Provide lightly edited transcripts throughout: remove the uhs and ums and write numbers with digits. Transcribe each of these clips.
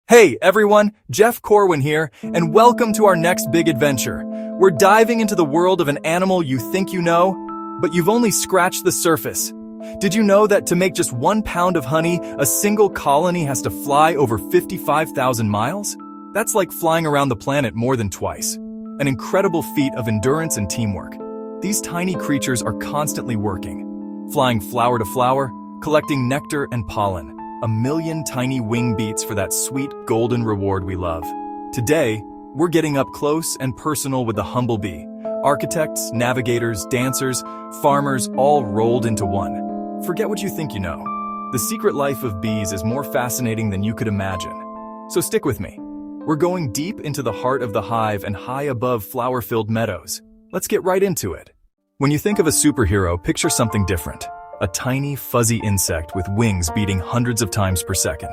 Hey everyone, Jeff Corwin here, and welcome to our next big adventure. We're diving into the world of an animal you think you know, but you've only scratched the surface. Did you know that to make just 1 pound of honey, a single colony has to fly over 55,000 miles? That's like flying around the planet more than twice. An incredible feat of endurance and teamwork. These tiny creatures are constantly working, flying flower to flower, collecting nectar and pollen. A million tiny wing beats for that sweet golden reward we love. Today, we're getting up close and personal with the humble bee. Architects, navigators, dancers, farmers, all rolled into one. Forget what you think you know. The secret life of bees is more fascinating than you could imagine. So stick with me. We're going deep into the heart of the hive and high above flower-filled meadows. Let's get right into it. When you think of a superhero, picture something different. A tiny, fuzzy insect with wings beating hundreds of times per second.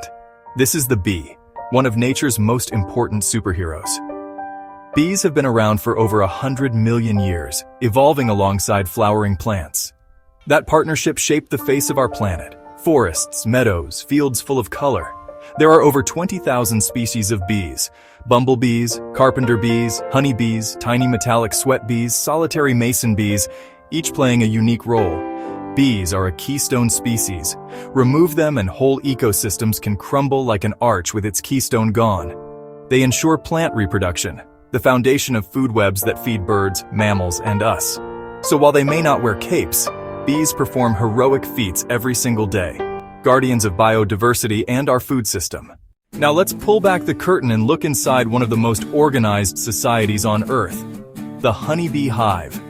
This is the bee, one of nature's most important superheroes. Bees have been around for over 100 million years, evolving alongside flowering plants. That partnership shaped the face of our planet. Forests, meadows, fields full of color. There are over 20,000 species of bees. Bumblebees, carpenter bees, honeybees, tiny metallic sweat bees, solitary mason bees, each playing a unique role. Bees are a keystone species. Remove them and whole ecosystems can crumble like an arch with its keystone gone. They ensure plant reproduction, the foundation of food webs that feed birds, mammals, and us. So while they may not wear capes, bees perform heroic feats every single day, guardians of biodiversity and our food system. Now let's pull back the curtain and look inside one of the most organized societies on Earth, the honeybee hive.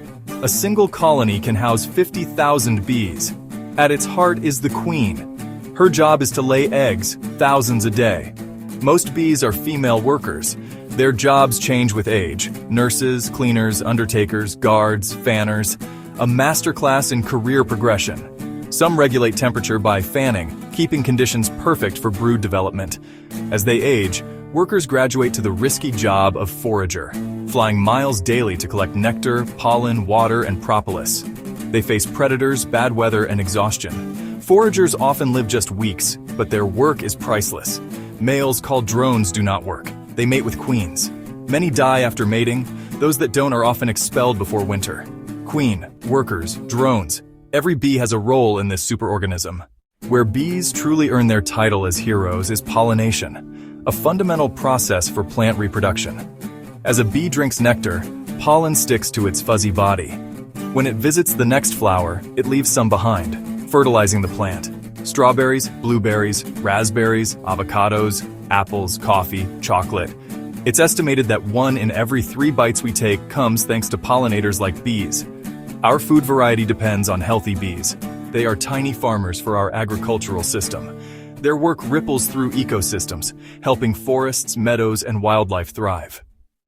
A single colony can house 50,000 bees. At its heart is the queen. Her job is to lay eggs, thousands a day. Most bees are female workers. Their jobs change with age. Nurses, cleaners, undertakers, guards, fanners. A masterclass in career progression. Some regulate temperature by fanning, keeping conditions perfect for brood development. As they age, workers graduate to the risky job of forager, flying miles daily to collect nectar, pollen, water, and propolis. They face predators, bad weather, and exhaustion. Foragers often live just weeks, but their work is priceless. Males called drones do not work. They mate with queens. Many die after mating. Those that don't are often expelled before winter. Queen, workers, drones. Every bee has a role in this superorganism. Where bees truly earn their title as heroes is pollination, a fundamental process for plant reproduction. As a bee drinks nectar, pollen sticks to its fuzzy body. When it visits the next flower, it leaves some behind, fertilizing the plant. Strawberries, blueberries, raspberries, avocados, apples, coffee, chocolate. It's estimated that 1 in every 3 bites we take comes thanks to pollinators like bees. Our food variety depends on healthy bees. They are tiny farmers for our agricultural system. Their work ripples through ecosystems, helping forests, meadows, and wildlife thrive.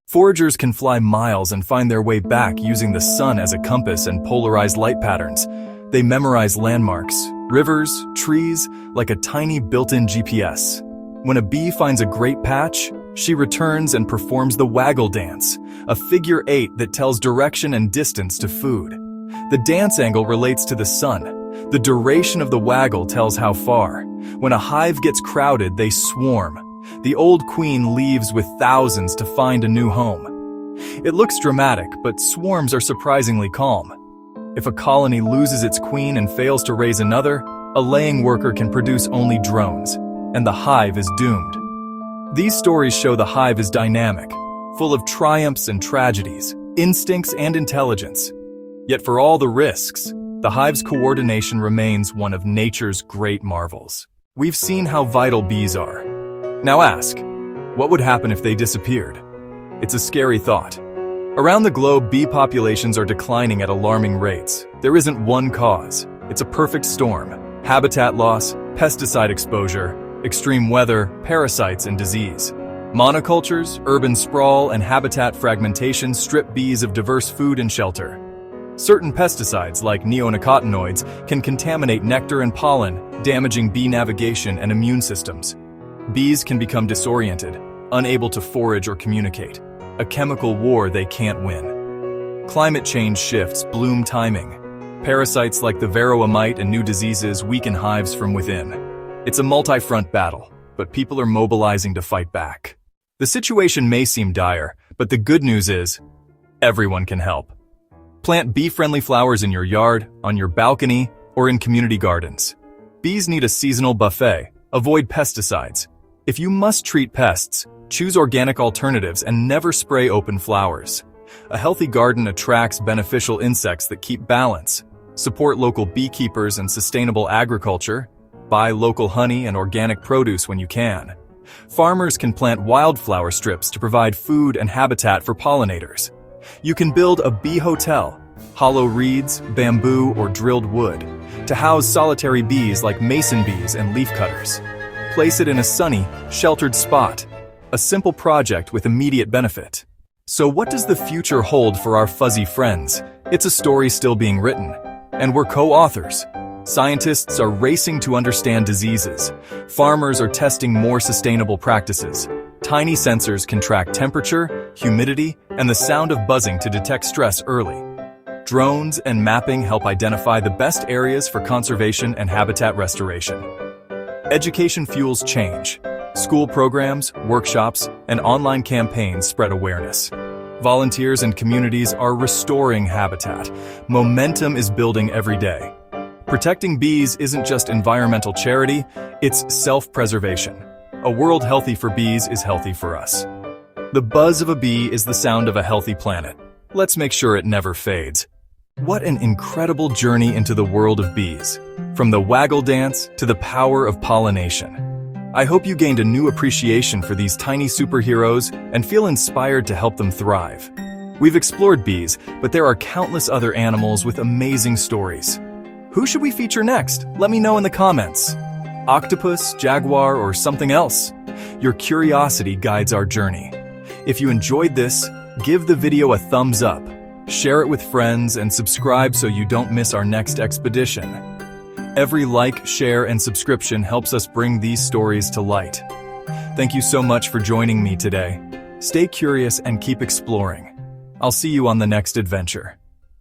Foragers can fly miles and find their way back using the sun as a compass and polarized light patterns. They memorize landmarks, rivers, trees, like a tiny built-in GPS. When a bee finds a great patch, she returns and performs the waggle dance, a figure 8 that tells direction and distance to food. The dance angle relates to the sun. The duration of the waggle tells how far. When a hive gets crowded, they swarm. The old queen leaves with thousands to find a new home. It looks dramatic, but swarms are surprisingly calm. If a colony loses its queen and fails to raise another, a laying worker can produce only drones, and the hive is doomed. These stories show the hive is dynamic, full of triumphs and tragedies, instincts and intelligence. Yet for all the risks, the hive's coordination remains one of nature's great marvels. We've seen how vital bees are. Now ask, what would happen if they disappeared? It's a scary thought. Around the globe, bee populations are declining at alarming rates. There isn't one cause. It's a perfect storm. Habitat loss, pesticide exposure, extreme weather, parasites, and disease. Monocultures, urban sprawl, and habitat fragmentation strip bees of diverse food and shelter. Certain pesticides, like neonicotinoids, can contaminate nectar and pollen, damaging bee navigation and immune systems. Bees can become disoriented, unable to forage or communicate, a chemical war they can't win. Climate change shifts bloom timing. Parasites like the varroa mite and new diseases weaken hives from within. It's a multi-front battle, but people are mobilizing to fight back. The situation may seem dire, but the good news is, everyone can help. Plant bee-friendly flowers in your yard, on your balcony, or in community gardens. Bees need a seasonal buffet. Avoid pesticides. If you must treat pests, choose organic alternatives and never spray open flowers. A healthy garden attracts beneficial insects that keep balance. Support local beekeepers and sustainable agriculture. Buy local honey and organic produce when you can. Farmers can plant wildflower strips to provide food and habitat for pollinators. You can build a bee hotel, hollow reeds, bamboo, or drilled wood, to house solitary bees like mason bees and leafcutters. Place it in a sunny, sheltered spot. A simple project with immediate benefit. So what does the future hold for our fuzzy friends? It's a story still being written, and we're co-authors. Scientists are racing to understand diseases. Farmers are testing more sustainable practices. Tiny sensors can track temperature, humidity, and the sound of buzzing to detect stress early. Drones and mapping help identify the best areas for conservation and habitat restoration. Education fuels change. School programs, workshops, and online campaigns spread awareness. Volunteers and communities are restoring habitat. Momentum is building every day. Protecting bees isn't just environmental charity, it's self-preservation. A world healthy for bees is healthy for us. The buzz of a bee is the sound of a healthy planet. Let's make sure it never fades. What an incredible journey into the world of bees. From the waggle dance to the power of pollination. I hope you gained a new appreciation for these tiny superheroes and feel inspired to help them thrive. We've explored bees, but there are countless other animals with amazing stories. Who should we feature next? Let me know in the comments. Octopus, jaguar, or something else? Your curiosity guides our journey. If you enjoyed this, give the video a thumbs up, share it with friends, and subscribe so you don't miss our next expedition. Every like, share, and subscription helps us bring these stories to light. Thank you so much for joining me today. Stay curious and keep exploring. I'll see you on the next adventure.